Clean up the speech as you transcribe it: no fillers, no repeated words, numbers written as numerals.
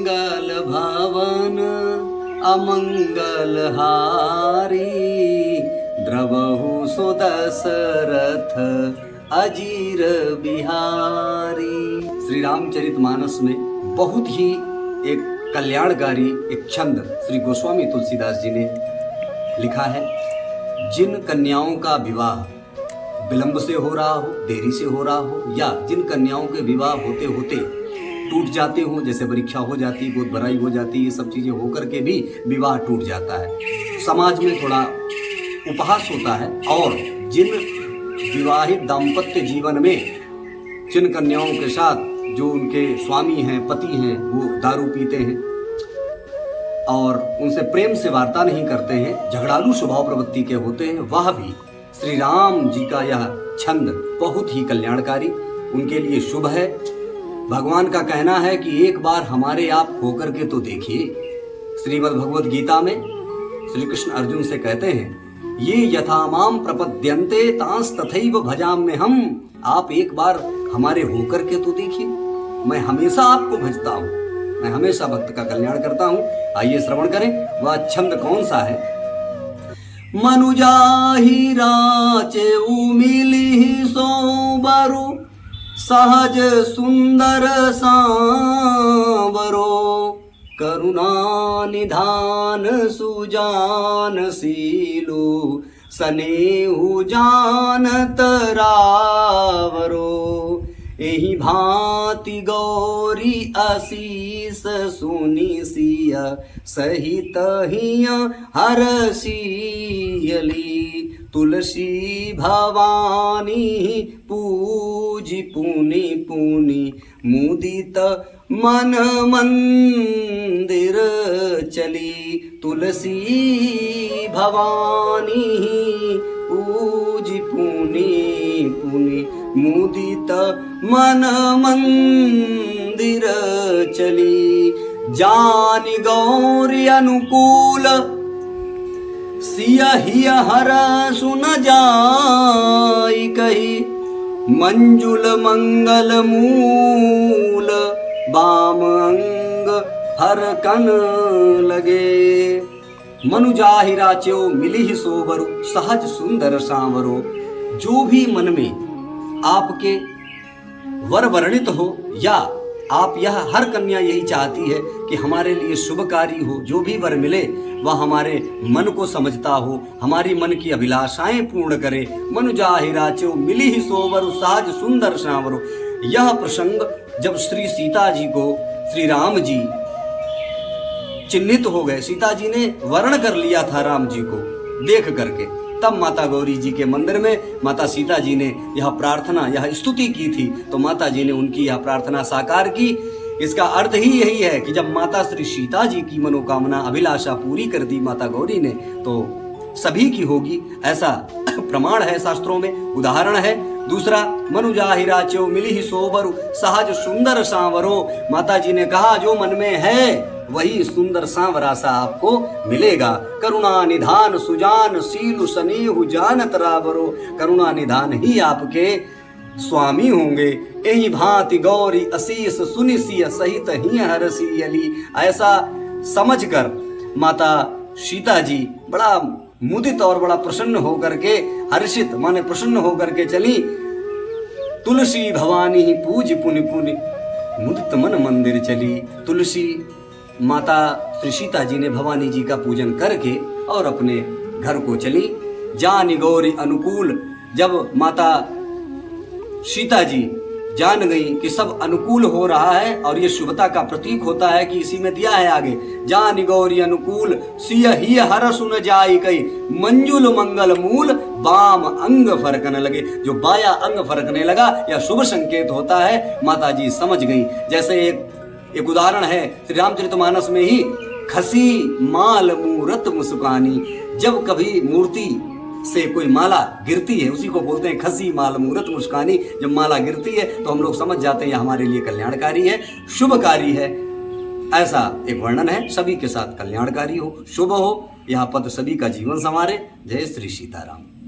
मंगल भवन अमंगल हारी, द्रवहु सुदशरथ अजीर बिहारी। श्री रामचरितमानस में बहुत ही एक कल्याणकारी एक छंद श्री गोस्वामी तुलसीदास जी ने लिखा है। जिन कन्याओं का विवाह विलंब से हो रहा हो, देरी से हो रहा हो, या जिन कन्याओं के विवाह होते होते टूट जाते हो, जैसे परीक्षा हो जाती, गोद भराई हो जाती, ये सब चीजें होकर के भी विवाह टूट जाता है, समाज में थोड़ा उपहास होता है। और जिन विवाहित दाम्पत्य जीवन में जिन कन्याओं के साथ जो उनके स्वामी हैं, पति हैं, वो दारू पीते हैं और उनसे प्रेम से वार्ता नहीं करते हैं, झगड़ालू स्वभाव प्रवृत्ति के होते हैं, वह भी श्री राम जी का यह छंद बहुत ही कल्याणकारी उनके लिए शुभ है। भगवान का कहना है कि एक बार हमारे आप होकर के तो देखिए। श्रीमद् भगवद गीता में श्री कृष्ण अर्जुन से कहते हैं, ये यथा माम प्रपद्यन्ते तांस तथैव भजाम्य हम। आप एक बार हमारे होकर के तो देखिए, मैं हमेशा आपको भजता हूँ, मैं हमेशा भक्त का कल्याण करता हूँ। आइए श्रवण करें वह छंद कौन सा है। मनुजाहि राचे मिलिहि सोबरु, सहज सुंदर सांवरो, करुणा निधान सुजान सीलु, सनेहु जानत रावरो। एहि भांति गौरी आशीष सुनि सिया, सहित हिया हरसियली, तुलसी भवानी पूजी पुनि पुनि, मुदित मन मंदिर चली। तुलसी भवानी पूजी पुनि पुनि, मुदित मन मंदिर चली। जानि गौरी अनुकूल, सिया हिया हर सुन जाई कही, मंजुल मंगल मूल, बाम अंग हर कन लगे। मनुजाहि राच्यो मिलिहि सोबरु, सहज सुंदर सांवरो। जो भी मन में आपके वर वर्णित हो, या आप यह हर कन्या यही चाहती है कि हमारे लिए शुभकारी हो, जो भी वर मिले वह हमारे मन को समझता हो, हमारी मन की अभिलाषाएं पूर्ण करे। मनुजाहि राच्यो मिलिहि सोबरु, सहज सुंदर सांवरो। यह प्रसंग जब श्री सीता जी को श्री राम जी चिन्हित हो गए, सीता जी ने वर्ण कर लिया था राम जी को देख करके, तब माता गौरी जी के मंदिर में माता सीता जी ने यह प्रार्थना, यह स्तुति की थी, तो माता जी ने उनकी यह प्रार्थना साकार की। इसका अर्थ ही यही है कि जब माता श्री सीता जी की मनोकामना अभिलाषा पूरी कर दी माता गौरी ने, तो सभी की होगी, ऐसा प्रमाण है शास्त्रों में, उदाहरण है। दूसरा, मनुजाहि राच्यो मिलिहि सोबरु, सहज सुंदर सांवरो। माता जी ने कहा जो मन में है वही सुंदर सांवरा सा आपको मिलेगा। करुणा निधान सुजान सीलु, सनेहु जानत रावरो। करुणा निधान ही आपके स्वामी होंगे। एहि भांति गौरी आशीष सुनि सिय, सहित ही हरसियली। ऐसा समझकर माता सीता जी बड़ा मुदित और बड़ा प्रसन्न होकर के, हर्षित माने प्रसन्न होकर के चली। तुलसी भवानी ही पूज पुनि पुनि, मुदित मन मंदिर चली। तुलसी माता श्री सीता जी ने भवानी जी का पूजन करके और अपने घर को चली। जानि गौरी अनुकूल, जब माता सीता जी जान गई कि सब अनुकूल हो रहा है और ये शुभता का प्रतीक होता है कि इसी में दिया है आगे, जानि गौरी अनुकूल, सिय ही हर सुन जाई कई, मंजुल मंगल मूल, बाम अंग फरकने लगे। जो बाया अंग फरकने लगा यह शुभ संकेत होता है, माता जी समझ गई। जैसे एक उदाहरण है श्री रामचरितमानस में ही, खसी माल मूरत मुस्कानी। जब कभी मूर्ति से कोई माला गिरती है उसी को बोलते हैं खसी माल मूरत मुस्कानी। जब माला गिरती है तो हम लोग समझ जाते हैं यह हमारे लिए कल्याणकारी है, शुभकारी है। ऐसा एक वर्णन है। सभी के साथ कल्याणकारी हो, शुभ हो, यह पद सभी का जीवन संवारे। जय श्री सीताराम।